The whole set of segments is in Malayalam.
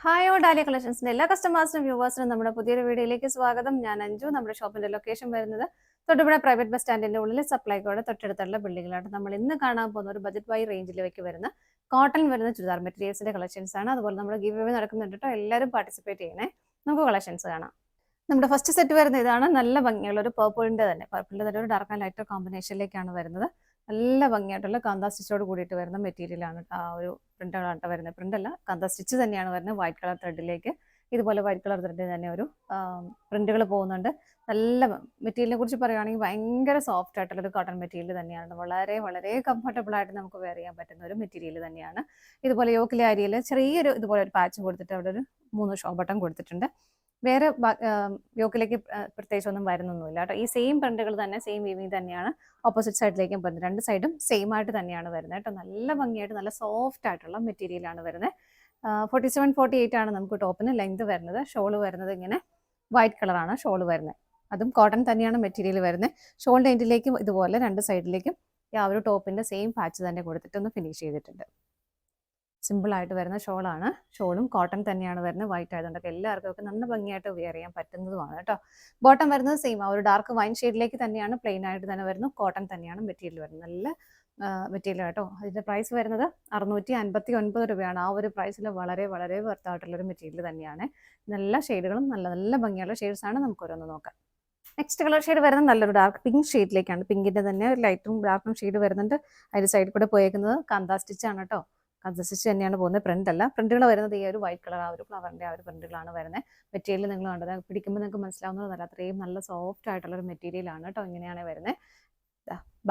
ഹായ് ഓ ഡാലിയ കളക്ഷൻസിന്റെ എല്ലാ കസ്റ്റമേഴ്സിനും വ്യൂവേഴ്സിനും നമ്മുടെ പുതിയൊരു വീഡിയോയിലേക്ക് സ്വാഗതം. ഞാൻ അഞ്ജു. നമ്മുടെ ഷോപ്പിന്റെ ലൊക്കേഷൻ വരുന്നത് തൊടുപുഴ പ്രൈവറ്റ് ബസ് സ്റ്റാൻഡിന്റെ ഉള്ളിൽ സപ്ലൈകോയുടെ തൊട്ടടുത്തുള്ള ബിൽഡിങ്ങിലാണ്. നമ്മൾ ഇന്ന് കാണാൻ പോകുന്ന ഒരു ബജറ്റ് ബൈ റേഞ്ചിലേക്ക് വരുന്ന കോട്ടൺ വരുന്ന ചുരിദാർ മെറ്റീരിയൽസിന്റെ കളക്ഷൻസ് ആണ്. അതുപോലെ നമ്മൾ ഗിവ് അവേ നടക്കുന്നുണ്ട് കേട്ടോ. എല്ലാവരും പാർട്ടിസിപ്പേറ്റ് ചെയ്യണേ. നമുക്ക് കളക്ഷൻസ് കാണാം. നമ്മുടെ ഫസ്റ്റ് സെറ്റ് വരുന്ന ഇതാണ്. നല്ല ഭംഗിയുള്ള ഒരു പർപ്പിളിന്റെ തന്നെ ഒരു ഡാർക്ക് ആൻഡ് ലൈറ്റർ കോമ്പിനേഷനിലേക്കാണ് വരുന്നത്. നല്ല ഭംഗിയായിട്ടുള്ള കാന്താ സ്റ്റിച്ചോട് കൂടിയിട്ട് വരുന്ന മെറ്റീരിയലാണ്. ആ ഒരു പ്രിന്റാണ് വരുന്നത്. പ്രിന്റ് അല്ല, കാന്താ സ്റ്റിച്ച് തന്നെയാണ് വരുന്നത്. വൈറ്റ് കളർ ത്രെഡിലേക്ക് ഇതുപോലെ വൈറ്റ് കളർ ത്രെഡിൽ തന്നെ ഒരു പ്രിന്റുകൾ പോകുന്നുണ്ട്. നല്ല മെറ്റീരിയലിനെ കുറിച്ച് പറയുകയാണെങ്കിൽ ഭയങ്കര സോഫ്റ്റ് ആയിട്ടുള്ള ഒരു കോട്ടൺ മെറ്റീരിയൽ തന്നെയാണ്. വളരെ വളരെ കംഫർട്ടബിൾ ആയിട്ട് നമുക്ക് വെയർ ചെയ്യാൻ പറ്റുന്ന ഒരു മെറ്റീരിയൽ തന്നെയാണ്. ഇതുപോലെ യോക്കിലെ അരിയിൽ ചെറിയൊരു ഇതുപോലെ ഒരു പാച്ച് കൊടുത്തിട്ട് അവിടെ ഒരു 3 ഷോ ബട്ടൺ കൊടുത്തിട്ടുണ്ട്. വേറെ യോക്കിലേക്ക് പ്രത്യേകിച്ച് ഒന്നും വരുന്നൊന്നുമില്ല കേട്ടോ. ഈ സെയിം പ്രിന്റുകൾ തന്നെ, സെയിം വീവിങ് തന്നെയാണ് ഓപ്പോസിറ്റ് സൈഡിലേക്കും വരുന്നത്. രണ്ട് സൈഡും സെയിം ആയിട്ട് തന്നെയാണ് വരുന്നത് കേട്ടോ. നല്ല ഭംഗിയായിട്ട് നല്ല സോഫ്റ്റ് ആയിട്ടുള്ള മെറ്റീരിയലാണ് വരുന്നത്. 47-48 ആണ് നമുക്ക് ടോപ്പിന് ലെങ്ത് വരുന്നത്. ഷോള് വരുന്നത് ഇങ്ങനെ വൈറ്റ് കളറാണ് ഷോള് വരുന്നത്. അതും കോട്ടൺ തന്നെയാണ് മെറ്റീരിയൽ വരുന്നത്. ഷോളിൻ്റെ എൻഡിലേക്കും ഇതുപോലെ രണ്ട് സൈഡിലേക്കും ആ ഒരു ടോപ്പിന്റെ സെയിം പാച്ച് തന്നെ കൊടുത്തിട്ടൊന്ന് ഫിനിഷ് ചെയ്തിട്ടുണ്ട്. സിമ്പിൾ ആയിട്ട് വരുന്ന ഷോളാണ്. ഷോളും കോട്ടൺ തന്നെയാണ് വരുന്നത്. വൈറ്റ് ആയതുകൊണ്ടൊക്കെ എല്ലാവർക്കും ഒക്കെ നല്ല ഭംഗിയായിട്ട് വെയർ ചെയ്യാൻ പറ്റുന്നതുമാണ് കേട്ടോ. ബോട്ടം വരുന്നത് സെയിം ആ ഒരു ഡാർക്ക് വൈൻ ഷെയ്ഡിലേക്ക് തന്നെയാണ്, പ്ലെയിൻ ആയിട്ട് തന്നെ വരുന്നു. കോട്ടൺ തന്നെയാണ് മെറ്റീരിയൽ വരുന്നത്. നല്ല മെറ്റീരിയൽ കേട്ടോ. അതിന്റെ പ്രൈസ് വരുന്നത് 659 രൂപയാണ്. ആ ഒരു പ്രൈസിൽ വളരെ വളരെ വർത്തായിട്ടുള്ളൊരു മെറ്റീരിയൽ തന്നെയാണ്. നല്ല ഷെയ്ഡുകളും നല്ല നല്ല ഭംഗിയുള്ള ഷെയ്ഡ്സ് ആണ്. നമുക്ക് ഓരോന്ന് നോക്കാം. നെക്സ്റ്റ് കളർ ഷെയ്ഡ് വരുന്നത് നല്ലൊരു ഡാർക്ക് പിങ്ക് ഷെയ്ഡിലേക്കാണ്. പിങ്കിന്റെ തന്നെ ലൈറ്റും ഡാർക്കും ഷെയ്ഡ് വരുന്നുണ്ട്. അതിന്റെ സൈഡിൽ കൂടെ പോയേക്കുന്നത് കാന്താ സ്റ്റിച്ച് ആണ് കേട്ടോ. കാന്താ സ്റ്റിച്ച് തന്നെയാണ് പോകുന്നത്. പ്രിന്റ് അല്ല. പ്രിന്റുകൾ വരുന്നത് ഈ ഒരു വൈറ്റ് കളർ ആ ഒരു ഫ്ലവറിന്റെ ആ ഒരു പ്രിന്റുകളാണ് വരുന്നത്. മെറ്റീരിയൽ നിങ്ങൾ കണ്ടത് പിടിക്കുമ്പോൾ നിങ്ങൾക്ക് മനസ്സിലാവുന്നതല്ല, അത്രയും നല്ല സോഫ്റ്റ് ആയിട്ടുള്ള ഒരു മെറ്റീരിയൽ ആണ് കേട്ടോ. ഇങ്ങനെയാണ് വരുന്നത്.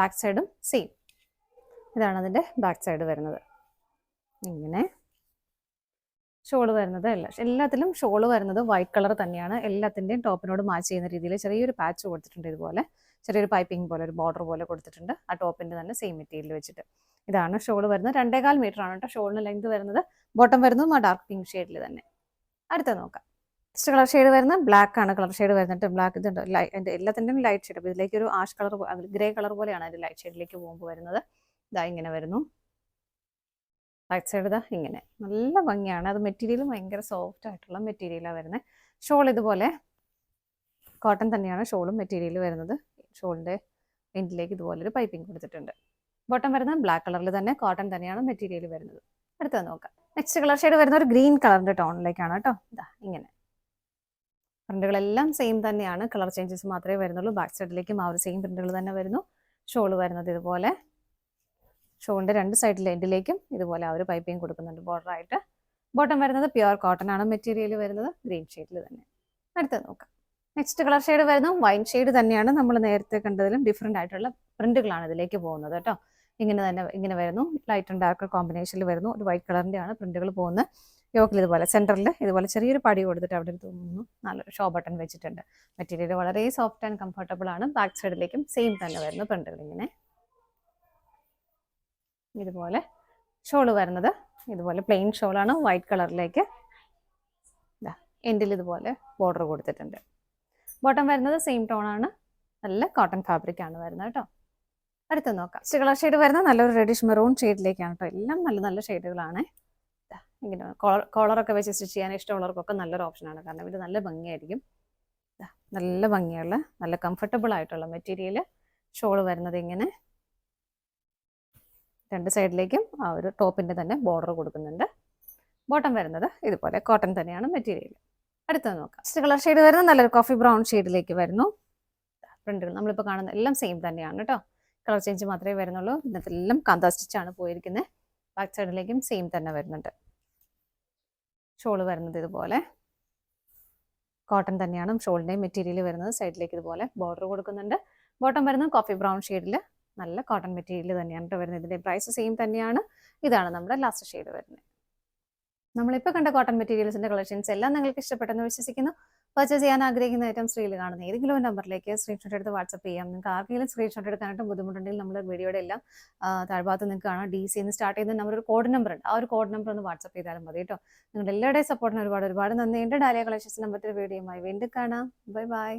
ബാക്ക് സൈഡും സെയിം. ഇതാണ് അതിന്റെ ബാക്ക് സൈഡ് വരുന്നത്. ഇങ്ങനെ ഷോള് വരുന്നത് എല്ലാത്തിലും ഷോള് വരുന്നത് വൈറ്റ് കളർ തന്നെയാണ്. എല്ലാത്തിൻ്റെയും ടോപ്പിനോട് മാച്ച് ചെയ്യുന്ന രീതിയിൽ ചെറിയൊരു പാച്ച് കൊടുത്തിട്ടുണ്ട്. ഇതുപോലെ ചെറിയൊരു പൈപ്പിംഗ് പോലെ ഒരു ബോർഡർ പോലെ കൊടുത്തിട്ടുണ്ട്. ആ ടോപ്പിന്റെ തന്നെ സെയിം മെറ്റീരിയൽ വെച്ചിട്ട്. ഇതാണ് ഷോള് വരുന്നത്. 2.25 മീറ്റർ ആണ് കേട്ടോ ഷോളിന് ലെങ്ത് വരുന്നത്. ബോട്ടം വരുന്നതും ആ ഡാർക്ക് പിങ്ക് ഷെയ്ഡിൽ തന്നെ. അടുത്ത നോക്കാം. നെക്സ്റ്റ് കളർ ഷെയ്ഡ് വരുന്നത് ബ്ലാക്ക് ആണ്. കളർ ഷെയ്ഡ് വരുന്നുണ്ട് ബ്ലാക്ക്. ഇതുണ്ട് എൻ്റെ എല്ലാത്തിൻ്റെയും ലൈറ്റ് ഷെയ്ഡ്. അപ്പോൾ ഇതിലേക്ക് ഒരു ആഷ് കളർ ഗ്രേ കളർ പോലെയാണ് അതിൻ്റെ ലൈറ്റ് ഷെയ്ഡിലേക്ക് പോകുമ്പോൾ വരുന്നത്. ഇതാ ഇങ്ങനെ വരുന്നു. റൈറ്റ് സൈഡ് ഇതാ ഇങ്ങനെ നല്ല ഭംഗിയാണ്. അത് മെറ്റീരിയൽ ഭയങ്കര സോഫ്റ്റ് ആയിട്ടുള്ള മെറ്റീരിയലാണ് വരുന്നത്. ഷോൾ ഇതുപോലെ കോട്ടൺ തന്നെയാണ് ഷോളും മെറ്റീരിയൽ വരുന്നത്. ഷോളിൻ്റെ എൻഡിലേക്ക് ഇതുപോലെ ഒരു പൈപ്പിംഗ് കൊടുത്തിട്ടുണ്ട്. ബോട്ടം വരുന്നത് ബ്ലാക്ക് കളറിൽ തന്നെ കോട്ടൺ തന്നെയാണ് മെറ്റീരിയൽ വരുന്നത്. അടുത്തത് നോക്കാം. നെക്സ്റ്റ് കളർ ഷെയ്ഡ് വരുന്ന ഒരു ഗ്രീൻ കളറിന്റെ ടോണിലേക്കാണ് കേട്ടോ. ഇതാ ഇങ്ങനെ പ്രിന്റുകളെല്ലാം സെയിം തന്നെയാണ്. കളർ ചേഞ്ചസ് മാത്രമേ വരുന്നുള്ളൂ. ബാക്ക് സൈഡിലേക്കും ആ ഒരു സെയിം പ്രിന്റുകൾ തന്നെ വരുന്നു. ഷോൾ വരുന്നത് ഇതുപോലെ ഷോളിന്റെ രണ്ട് സൈഡിലെ എൻഡിലേക്കും ഇതുപോലെ ആ ഒരു പൈപ്പിംഗ് കൊടുക്കുന്നുണ്ട് ബോർഡർ ആയിട്ട്. ബോട്ടം വരുന്നത് പ്യുവർ കോട്ടൺ ആണ് മെറ്റീരിയൽ വരുന്നത്. ഗ്രീൻ ഷെയ്ഡിൽ തന്നെ. അടുത്തത് നോക്കാം. നെക്സ്റ്റ് കളർ ഷെയ്ഡ് വരുന്നത് വൈൻ ഷെയ്ഡ് തന്നെയാണ്. നമ്മൾ നേരത്തെ കണ്ടതിലും ഡിഫറെൻ്റ് ആയിട്ടുള്ള പ്രിന്റുകളാണ് ഇതിലേക്ക് പോകുന്നത് കേട്ടോ. ഇങ്ങനെ വരുന്നു. ലൈറ്റ് ആൻഡ് ഡാർക്ക് കോമ്പിനേഷനിൽ വരുന്നു. ഒരു വൈറ്റ് കളറിന്റെ ആണ് പ്രിന്റുകൾ പോകുന്നത്. യോക്കിൽ ഇതുപോലെ സെന്ററിൽ ഇതുപോലെ ചെറിയൊരു പടി കൊടുത്തിട്ട് അവിടെ തോന്നുന്നു നല്ലൊരു ഷോ ബട്ടൺ വെച്ചിട്ടുണ്ട്. മെറ്റീരിയൽ വളരെ സോഫ്റ്റ് ആൻഡ് കംഫർട്ടബിൾ ആണ്. ബാക്ക് സൈഡിലേക്കും സെയിം തന്നെ വരുന്നു പ്രിന്റുകൾ. ഇങ്ങനെ ഇതുപോലെ ഷോള് വരുന്നത് ഇതുപോലെ പ്ലെയിൻ ഷോളാണ്. വൈറ്റ് കളറിലേക്ക് എൻഡിൽ ഇതുപോലെ ബോർഡർ കൊടുത്തിട്ടുണ്ട്. ബോട്ടം വരുന്നത് സെയിം ടോണാണ്. നല്ല കോട്ടൺ ഫാബ്രിക് ആണ് വരുന്നത് കേട്ടോ. അടുത്ത് നോക്കാം. കളർ ഷെയ്ഡ് വരുന്നത് നല്ലൊരു റെഡിഷ് മെറൂൺ ഷെയ്ഡിലേക്കാണ് കേട്ടോ. എല്ലാം നല്ല നല്ല ഷെയ്ഡുകളാണ്. ഇങ്ങനെ കോളറൊക്കെ വെച്ച് സ്റ്റിച്ച് ചെയ്യാൻ ഇഷ്ടമുള്ളവർക്കൊക്കെ നല്ലൊരു ഓപ്ഷനാണ്. കാരണം ഇത് നല്ല ഭംഗിയായിരിക്കും. നല്ല ഭംഗിയുള്ള നല്ല കംഫർട്ടബിൾ ആയിട്ടുള്ള മെറ്റീരിയൽ. ഷോള് വരുന്നത് ഇങ്ങനെ രണ്ട് സൈഡിലേക്കും ആ ഒരു ടോപ്പിന്റെ തന്നെ ബോർഡർ കൊടുക്കുന്നുണ്ട്. ബോട്ടം വരുന്നത് ഇതുപോലെ കോട്ടൺ തന്നെയാണ് മെറ്റീരിയൽ. അടുത്തത് നോക്കാം. കളർ ഷെയ്ഡ് വരുന്നത് നല്ലൊരു കോഫി ബ്രൗൺ ഷെയ്ഡിലേക്ക് വരുന്നു. പ്രിന്റുകൾ നമ്മളിപ്പോൾ കാണുന്ന എല്ലാം സെയിം തന്നെയാണ് കേട്ടോ. കളർ ചേഞ്ച് മാത്രമേ വരുന്നുള്ളൂ. ഇന്നത്തെല്ലാം കാന്താ സ്റ്റിച്ചാണ് പോയിരിക്കുന്നത്. ബാക്ക് സൈഡിലേക്കും സെയിം തന്നെ വരുന്നുണ്ട്. ഷോള് വരുന്നത് ഇതുപോലെ കോട്ടൺ തന്നെയാണ് ഷോളിൻ്റെയും മെറ്റീരിയൽ വരുന്നത്. സൈഡിലേക്ക് ഇതുപോലെ ബോർഡർ കൊടുക്കുന്നുണ്ട്. ബോട്ടം വരുന്നത് കോഫി ബ്രൗൺ ഷെയ്ഡിൽ നല്ല കോട്ടൺ മെറ്റീരിയൽ തന്നെയാണ് കേട്ടോ വരുന്നത്. ഇതിൻ്റെ പ്രൈസ് സെയിം തന്നെയാണ്. ഇതാണ് നമ്മുടെ ലാസ്റ്റ് ഷെയ്ഡ് വരുന്നത്. നമ്മളിപ്പോൾ കണ്ട കോട്ടൺ മെറ്റീരിയൽസിന്റെ കളക്ഷൻസ് എല്ലാം നിങ്ങൾക്ക് ഇഷ്ടപ്പെട്ടെന്ന് വിശ്വസിക്കുന്നു. പർച്ചേസ് ചെയ്യാൻ ആഗ്രഹിക്കുന്ന ഐറ്റംസ് സ്ക്രീനിൽ കാണുന്ന ഏതെങ്കിലും ഒരു നമ്പറിലേക്ക് സ്ക്രീൻഷോട്ട് എടുത്ത് വാട്സപ്പ് ചെയ്യാം. നിങ്ങൾക്ക് ആർക്കെങ്കിലും സ്ക്രീൻഷോട്ട് എടുക്കാനായിട്ട് ബുദ്ധിമുട്ടുണ്ടെങ്കിൽ നമ്മുടെ വീഡിയോയുടെ എല്ലാം താഴ്ഭാഗത്ത് നിങ്ങൾക്ക് കാണാം. DC സ്റ്റാർട്ട് ചെയ്യുന്ന നമ്മുടെ കോഡ് നമ്പർ ഉണ്ട്. ആ ഒരു കോഡ് നമ്പർ ഒന്ന് വാട്സപ്പ് ചെയ്താലും മതി കേട്ടോ. നിങ്ങളുടെ എല്ലാവരുടെയും സപ്പോർട്ടിന് ഒരുപാട് ഒരുപാട് നന്ദിയുണ്ട്. ഡാലിയ കളക്ഷൻസ് നമ്പർ വീഡിയോയുമായി വീണ്ടും കാണാം. Bye bye.